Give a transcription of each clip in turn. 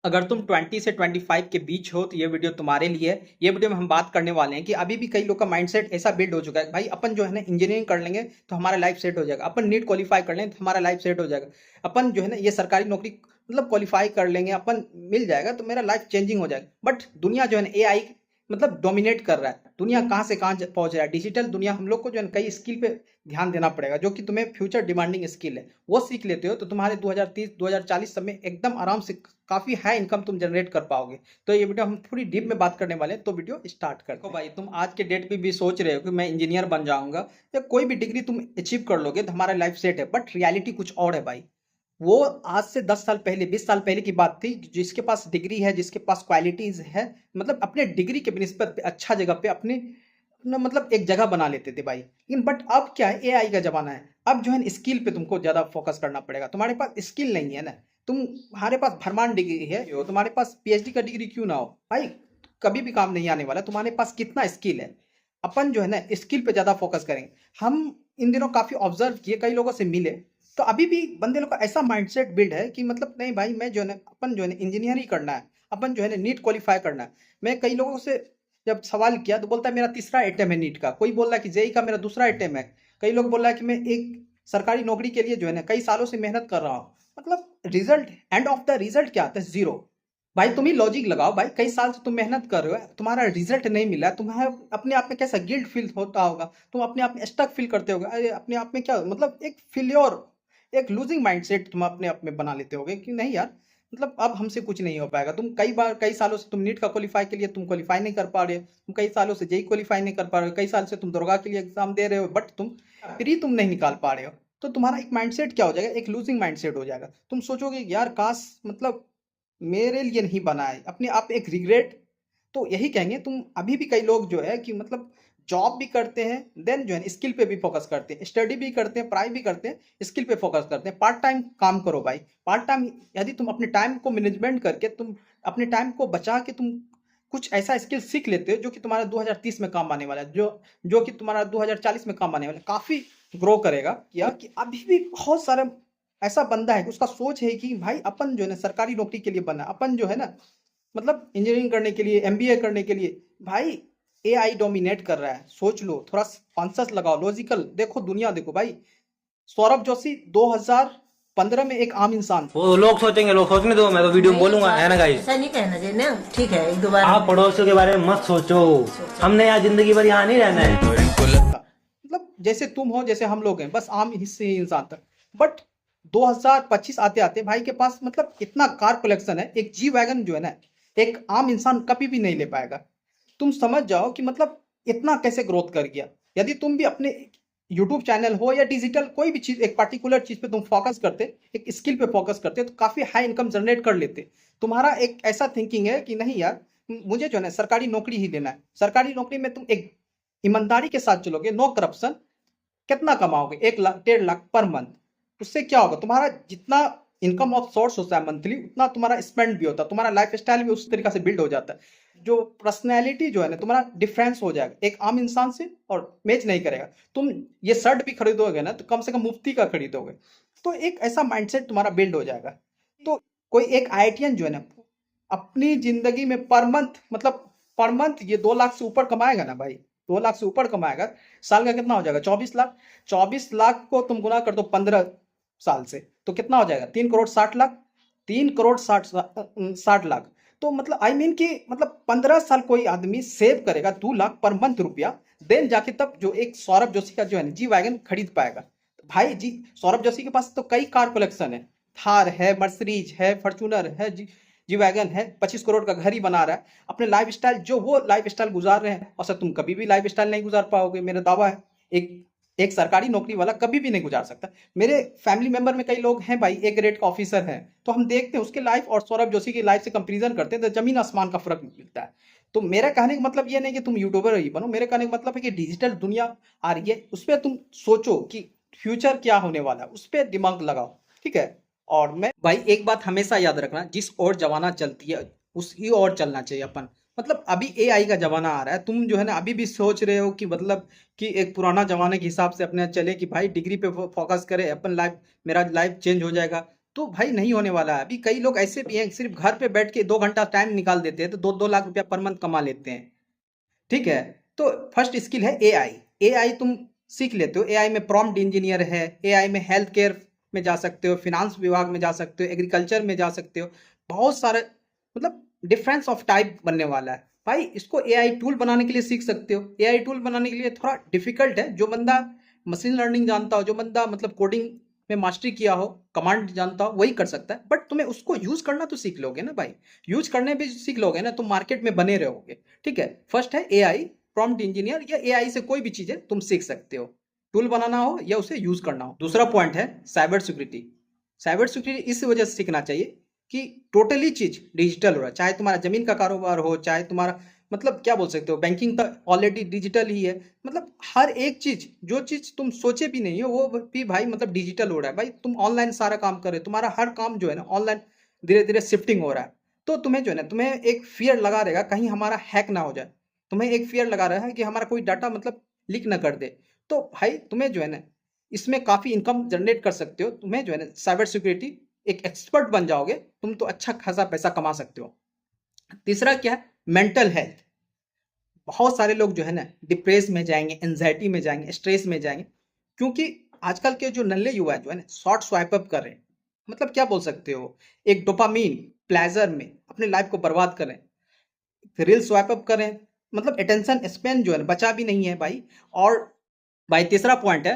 अगर तुम 20 से 25 के बीच हो तो ये वीडियो तुम्हारे लिए है। ये वीडियो में हम बात करने वाले हैं कि अभी भी कई लोग का माइंडसेट ऐसा बिल्ड हो चुका है, भाई अपन जो है ना इंजीनियरिंग कर लेंगे तो हमारा लाइफ सेट हो जाएगा, अपन नीट क्वालिफाई कर लेंगे तो हमारा लाइफ सेट हो जाएगा, अपन जो है ना ये सरकारी नौकरी मतलब क्वालिफाई कर लेंगे, अपन मिल जाएगा तो मेरा लाइफ चेंजिंग हो जाएगा। बट दुनिया जो है ना एआई मतलब डोमिनेट कर रहा है, दुनिया कहाँ से कहाँ पहुंच रहा है, डिजिटल दुनिया। हम लोग को जो है ना कई स्किल पे ध्यान देना पड़ेगा जो कि तुम्हें फ्यूचर डिमांडिंग स्किल है, वो सीख लेते हो तो तुम्हारे 2030 2040 सब में एकदम आराम से काफी हाई इनकम तुम जनरेट कर पाओगे। तो ये वीडियो हम थोड़ी डीप में बात करने वाले हैं, तो वीडियो स्टार्ट करते हैं। भाई तुम आज के डेट पे भी सोच रहे हो कि मैं इंजीनियर बन जाऊंगा या कोई भी डिग्री तुम अचीव कर लोगे तो हमारा लाइफ सेट है, बट रियलिटी कुछ और है भाई। वो आज से 10 साल पहले 20 साल पहले की बात थी। जिसके पास डिग्री है, जिसके पास क्वालिटीज है, मतलब अपने डिग्री के निस्बत पे अच्छा जगह पे अपने मतलब एक जगह बना लेते थे भाई। लेकिन बट अब क्या है, एआई का जमाना है। अब जो है स्किल पे तुमको ज्यादा फोकस करना पड़ेगा। तुम्हारे पास स्किल नहीं है ना, तुम्हारे पास भरमान डिग्री है, जो तुम्हारे पास पीएचडी का डिग्री क्यों ना हो भाई, कभी भी काम नहीं आने वाला। तुम्हारे पास कितना स्किल है, अपन जो है ना स्किल पे ज्यादा फोकस करेंगे। हम इन दिनों काफी ऑब्जर्व किए, कई लोगों से मिले, तो अभी भी बंदे लोग का ऐसा माइंडसेट बिल्ड है कि मतलब नहीं भाई, मैं जो है ना अपन जो है ना इंजीनियर ही करना है, अपन जो है ना नीट क्वालिफाई करना है। मैं कई लोगों से जब सवाल किया तो बोलता है मेरा तीसरा अटेम्प्ट है नीट का, कोई बोल रहा है कि जेई का मेरा दूसरा अटेम्प्ट है, कई लोग बोल रहा है कि मैं एक सरकारी नौकरी के लिए जो है ना कई सालों से मेहनत कर रहा हूँ। मतलब result, end of the result क्या आता है? जीरो। भाई तुम ही लॉजिक लगाओ भाई, कई साल से तुम मेहनत कर रहे हो, तुम्हारा रिजल्ट नहीं मिला, तुम्हारा अपने आप में कैसा गिल्ट फील होता होगा, तुम अपने आप में स्टक फील करते होगे, अरे अपने आप में क्या मतलब एक फेल्योर, एक लूजिंग माइंडसेट तुम अपने आप में बना लेते होगे कि नहीं यार, मतलब अब हमसे कुछ नहीं हो पाएगा। तुम कई बार, कई सालों से तुम नीट का क्वालिफाई के लिए तुम क्वालिफाई नहीं कर पा रहे हो, तुम कई सालों से जेई क्वालिफाई नहीं कर पा रहे हो, कई साल से तुम दुर्गा के लिए एग्जाम दे रहे हो, बट तुम प्री तुम नहीं निकाल पा रहे हो। तो तुम्हारा एक माइंडसेट क्या हो जाएगा, एक लूजिंग माइंडसेट हो जाएगा। तुम सोचोगे यार काश मतलब मेरे लिए नहीं बना है, अपने आप में एक रिग्रेट। तो यही कहेंगे, तुम अभी भी कई लोग जो है कि मतलब जॉब भी करते हैं, देन जो है स्किल पे भी फोकस करते हैं, स्टडी भी करते हैं, पढ़ाई भी करते हैं, स्किल पे फोकस करते हैं। पार्ट टाइम काम करो भाई, पार्ट टाइम यदि तुम अपने टाइम को मैनेजमेंट करके, तुम अपने टाइम को बचा के तुम कुछ ऐसा स्किल सीख लेते हो जो कि तुम्हारा 2030 में काम आने वाला है, जो कि तुम्हारा 2040 में काम आने वाला है, काफी ग्रो करेगा। या कि अभी भी बहुत सारे ऐसा बंदा है कि उसका सोच है कि भाई अपन जो है ना सरकारी नौकरी के लिए बना, अपन जो है ना मतलब इंजीनियरिंग करने के लिए, एमबीए करने के लिए। भाई एआई डोमिनेट कर रहा है, सोच लो, थोड़ा कॉन्शियस लगाओ, लॉजिकल देखो, दुनिया देखो भाई। सौरभ जोशी 2015 में एक आम इंसान था। वो लोग सोचेंगे, लोग सोचने दो, मैं तो वीडियो में बोलूंगा, है ना गाइस। ऐसा नहीं कहना चाहिए ना, ठीक है, एक दो बार आप पड़ोसियों के बारे में मत सोचो, हमने यहाँ जिंदगी भर यहाँ नहीं रहना है। मतलब जैसे तुम हो, जैसे हम लोग हैं, बस आम हिस्से इंसान था। बट 2025 आते आते भाई के पास मतलब इतना कार कलेक्शन है, एक जी वैगन जो है ना एक आम इंसान कभी भी नहीं ले पाएगा। तुम समझ जाओ कि मतलब इतना कैसे ग्रोथ कर गया। यदि तुम भी अपने यूट्यूब चैनल हो या डिजिटल कोई भी चीज, एक पर्टिकुलर चीज पे तुम फोकस करते, एक स्किल पे फोकस करते, तो काफी हाई इनकम जनरेट कर लेते। तुम्हारा एक ऐसा थिंकिंग है कि नहीं यार, मुझे जो है ना सरकारी नौकरी ही लेना है, सरकारी नौकरी में तुम एक ईमानदारी के साथ चलोगे, नो करप्शन, कितना कमाओगे? 1 लाख 1.5 लाख पर मंथ। उससे क्या होगा, तुम्हारा जितना इनकम ऑफ सोर्स होता है मंथली, उतना तुम्हारा स्पेंड भी होता है, तुम्हारा लाइफ स्टाइल भी उस तरीका से बिल्ड हो जाता है। जो पर्सनैलिटी जो है ना तुम्हारा डिफरेंस हो जाएगा एक आम इंसान से, और मैच नहीं करेगा। तुम ये शर्ट भी खरीदोगे ना तो कम से कम मुफ्ती का खरीदोगे। तो एक ऐसा माइंडसेट तुम्हारा बिल्ड हो जाएगा। तो कोई एक आईआईटीएन जो है ना अपनी जिंदगी में पर मंथ मतलब पर मंथ ये 2 लाख से ऊपर कमाएगा ना भाई, 2 लाख से ऊपर कमाएगा, साल का कितना हो जाएगा? 24 लाख। 24 लाख को तुम गुना कर दो 15 साल से, तो कितना हो जाएगा? 3 करोड़ 60 लाख। 3 करोड़ 60 लाख। तो मतलब आई मीन कि मतलब 15 साल कोई आदमी सेव करेगा 2 लाख पर मंथ रुपया, देन जाके तब जो एक सौरभ जोशी का जो है जी वैगन खरीद पाएगा। भाई जी, सौरभ जोशी के पास तो कई कार कलेक्शन है, थार है, मर्सिडीज है, फॉर्च्यूनर है, जी वैगन है, 25 करोड़ का घर ही बना रहा है। अपने लाइफ स्टाइल, जो वो लाइफ स्टाइल गुजार रहे हैं, और सर तुम कभी भी लाइफ स्टाइल नहीं गुजार पाओगे, मेरा दावा है। एक एक सरकारी नौकरी वाला कभी भी नहीं गुजार सकता। मेरे फैमिली मेंबर में कई लोग हैं भाई, एक ग्रेड का ऑफिसर है, तो हम देखते हैं उसके लाइफ और सौरभ जोशी की लाइफ से कंपेरिजन करते हैं तो जमीन आसमान का फर्क मिलता है। तो मेरा कहने का मतलब ये नहीं कि तुम यूट्यूबर ही बनो, मेरे कहने का मतलब है कि डिजिटल दुनिया आ रही है, उस पर तुम सोचो कि फ्यूचर क्या होने वाला है, उस पर दिमाग लगाओ, ठीक है। और मैं भाई एक बात हमेशा याद रखना, जिस ओर जमाना चलती है उसी ओर चलना चाहिए अपन। मतलब अभी एआई का जमाना आ रहा है, तुम जो है ना अभी भी सोच रहे हो कि मतलब कि एक पुराना जमाने के हिसाब से अपने चले कि भाई डिग्री पे फोकस करे, अपन लाइफ, मेरा लाइफ चेंज हो जाएगा, तो भाई नहीं होने वाला है। अभी कई लोग ऐसे भी हैं सिर्फ घर पे बैठ के 2 घंटा टाइम निकाल देते हैं तो 2-2 लाख रुपया पर मंथ कमा लेते हैं। ठीक है, तो फर्स्ट स्किल है एआई। एआई तुम सीख लेते हो, एआई में प्रॉम्प्ट इंजीनियर है, एआई में हेल्थ केयर में जा सकते हो, फिनांस विभाग में जा सकते हो, एग्रीकल्चर में जा सकते हो, बहुत सारे मतलब डिफरेंस ऑफ टाइप बनने वाला है भाई। इसको एआई टूल बनाने के लिए सीख सकते हो। एआई टूल बनाने के लिए थोड़ा डिफिकल्ट है, जो बंदा मशीन लर्निंग जानता हो, जो बंदा मतलब कोडिंग में मास्टरी किया हो, कमांड जानता हो, वही कर सकता है। बट तुम्हें उसको यूज करना तो सीख लोगे ना भाई, यूज करने भी सीख लोगे ना, तुम मार्केट में बने रहोगे। ठीक है, फर्स्ट है एआई, प्रॉम्प्ट इंजीनियर या एआई से कोई भी चीजें तुम सीख सकते हो, टूल बनाना हो या उसे यूज करना हो। दूसरा पॉइंट है साइबर सिक्योरिटी। साइबर सिक्योरिटी इस वजह से सीखना चाहिए कि टोटली चीज डिजिटल हो रहा है, चाहे तुम्हारा जमीन का कारोबार हो, चाहे तुम्हारा मतलब क्या बोल सकते हो, बैंकिंग तो ऑलरेडी डिजिटल ही है। मतलब हर एक चीज, जो चीज तुम सोचे भी नहीं हो वो भी भाई मतलब डिजिटल हो रहा है भाई। तुम ऑनलाइन सारा काम कर रहे हो, तुम्हारा हर काम जो है ना ऑनलाइन धीरे धीरे शिफ्टिंग हो रहा है। तो तुम्हें जो है ना, तुम्हें एक फियर लगा रहेगा कहीं हमारा हैक ना हो जाए, तुम्हें एक फियर लगा रहा है कि हमारा कोई डाटा मतलब लीक ना कर दे। तो भाई तुम्हें जो है ना इसमें काफी इनकम जनरेट कर सकते हो। तुम्हें जो है ना साइबर सिक्योरिटी एक एक्सपर्ट बन जाओगे तुम, तो अच्छा खासा पैसा कमा सकते हो। तीसरा क्या है, मेंटल हेल्थ। बहुत सारे लोग जो है ना डिप्रेस में जाएंगे, एंजाइटी में जाएंगे, स्ट्रेस में जाएंगे, क्योंकि आजकल के जो नल्ले युवा जो है ना शॉर्ट स्वाइप अप कर रहे हैं। मतलब क्या बोल सकते हो, एक डोपामीन प्लेजर में अपने लाइफ को बर्बाद कर रहे हैं, रील स्वाइप अप कर रहे हैं। मतलब अटेंशन स्पेन जो है ना बचा भी नहीं है भाई। और भाई तीसरा पॉइंट है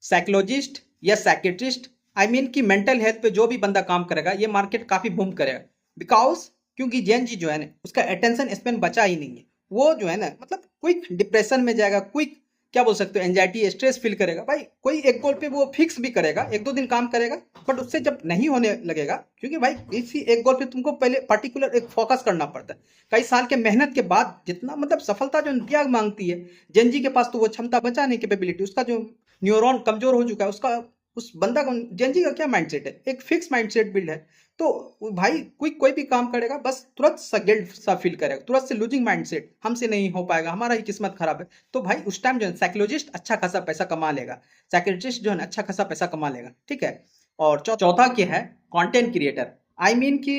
साइकोलॉजिस्ट या साइकेट्रिस्ट, आई मीन कि मेंटल हेल्थ पे जो भी बंदा काम करेगा ये मार्केट काफी बूम करेगा। बिकॉज क्योंकि जेन जी जो है ना उसका अटेंशन स्पेन बचा ही नहीं है। वो जो है ना मतलब क्विक डिप्रेशन में जाएगा, क्विक क्या बोल सकते हो एंजाइटी स्ट्रेस फील करेगा भाई। कोई एक गोल पे वो फिक्स भी करेगा, 1-2 दिन काम करेगा, बट उससे जब नहीं होने लगेगा, क्योंकि भाई इसी एक गोल पे तुमको पहले पर्टिकुलर एक फोकस करना पड़ता है। कई साल के मेहनत के बाद जितना मतलब सफलता जो त्याग मांगती है, जेन जी के पास तो वो क्षमता बचा नहीं, कैपेबिलिटी, उसका जो न्यूरॉन कमजोर हो चुका है, उसका उस बंदा का जेन जी का क्या माइंडसेट है, एक फिक्स माइंडसेट बिल्ड है। तो भाई कोई भी काम करेगा बस तुरंत सा गिल्ट सा फील करेगा, तुरंत से लूजिंग माइंडसेट, हमसे नहीं हो पाएगा, हमारा ही किस्मत खराब है। तो भाई उस टाइम जो है साइकोलॉजिस्ट अच्छा खासा पैसा कमा लेगा, साइकोलॉजिस्ट जो है ना अच्छा खासा पैसा कमा लेगा। ठीक है, और चौथा क्या है, कंटेंट क्रिएटर। आई मीन कि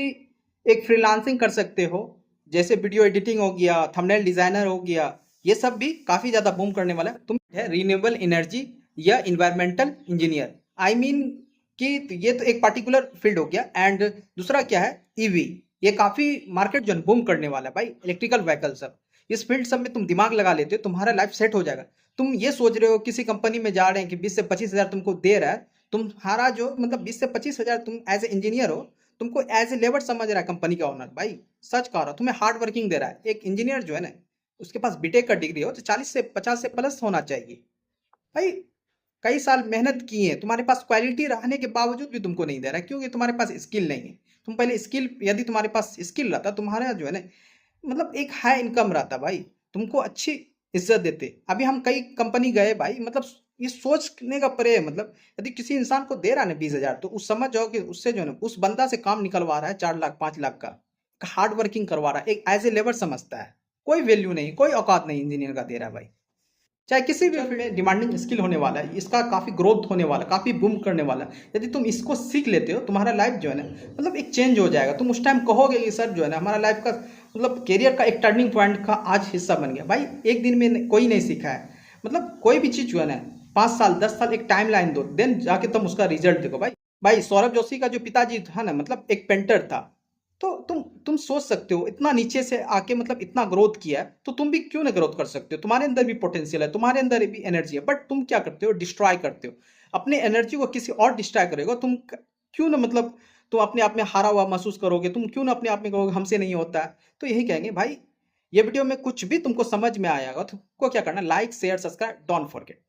एक फ्रीलांसिंग कर सकते हो, जैसे वीडियो एडिटिंग हो गया, थंबनेल डिजाइनर हो गया, ये सब भी काफी ज्यादा बूम करने वाला है। तुम है रिन्यूएबल एनर्जी या इन्वायरमेंटल इंजीनियर, आई मीन कि ये तो एक पर्टिकुलर फील्ड हो गया। एंड दूसरा क्या है, ईवी, ये काफी मार्केट जो बूम करने वाला है भाई, इलेक्ट्रिकल व्हीकल सब। इस फील्ड सब में तुम दिमाग लगा लेते हो, तुम्हारा लाइफ सेट हो जाएगा। तुम ये सोच रहे हो किसी कंपनी में जा रहे हैं कि 20 से 25 हजार तुमको दे रहा है, तुम्हारा जो मतलब 20 से 25 हजार तुम एज ए इंजीनियर हो, तुमको एज ए लेबर समझ रहा है कंपनी का ओनर भाई। सच कह रहा हूं, तुम्हें हार्ड वर्किंग दे रहा है। एक इंजीनियर जो है ना उसके पास बीटेक का डिग्री हो तो 40 से 50 से प्लस होना चाहिए भाई। कई साल मेहनत की है, तुम्हारे पास क्वालिटी रहने के बावजूद भी तुमको नहीं दे रहा है, क्योंकि तुम्हारे पास स्किल नहीं है। तुम पहले स्किल, यदि तुम्हारे पास स्किल रहता, तुम्हारा जो है ना मतलब एक हाई इनकम रहता भाई, तुमको अच्छी इज्जत देते। अभी हम कई कंपनी गए भाई, मतलब ये सोचने का परे है, मतलब यदि किसी इंसान को दे रहा है ना 20 हजार, तो उस समझ जाओ कि उससे जो है ना उस बंदा से काम निकलवा रहा है 4 लाख 5 लाख का, हार्ड वर्किंग करवा रहा है, एक एज ए लेबर समझता है। कोई वैल्यू नहीं, कोई औकात नहीं इंजीनियर का दे रहा है भाई। चाहे किसी भी फील्ड में डिमांडिंग स्किल होने वाला है, इसका काफी ग्रोथ होने वाला है, काफी बूम करने वाला है। यदि तुम इसको सीख लेते हो, तुम्हारा लाइफ जो है ना मतलब एक चेंज हो जाएगा। तुम उस टाइम कहोगे कि सर जो है ना हमारा लाइफ का मतलब कैरियर का एक टर्निंग पॉइंट का आज हिस्सा बन गया भाई। एक दिन में कोई नहीं सीखा है, मतलब कोई भी चीज जो है ना 5 साल 10 साल एक टाइम लाइन दो, देन जाके तुम उसका रिजल्ट देखो भाई। भाई सौरभ जोशी का जो पिताजी था ना मतलब एक पेंटर था, तो तुम सोच सकते हो इतना नीचे से आके मतलब इतना ग्रोथ किया है, तो तुम भी क्यों ना ग्रोथ कर सकते हो। तुम्हारे अंदर भी पोटेंशियल है, तुम्हारे अंदर भी एनर्जी है, बट तुम क्या करते हो, डिस्ट्रॉय करते हो अपने एनर्जी को, किसी और डिस्ट्रॉय करेगा। तुम क्यों ना मतलब तुम अपने आप में हारा हुआ महसूस करोगे, तुम क्यों ना अपने आप में कहोगे हमसे नहीं होता है। तो यही कहेंगे भाई, ये वीडियो में कुछ भी तुमको समझ में आएगा तो तुमको क्या करना, like share subscribe don't forget.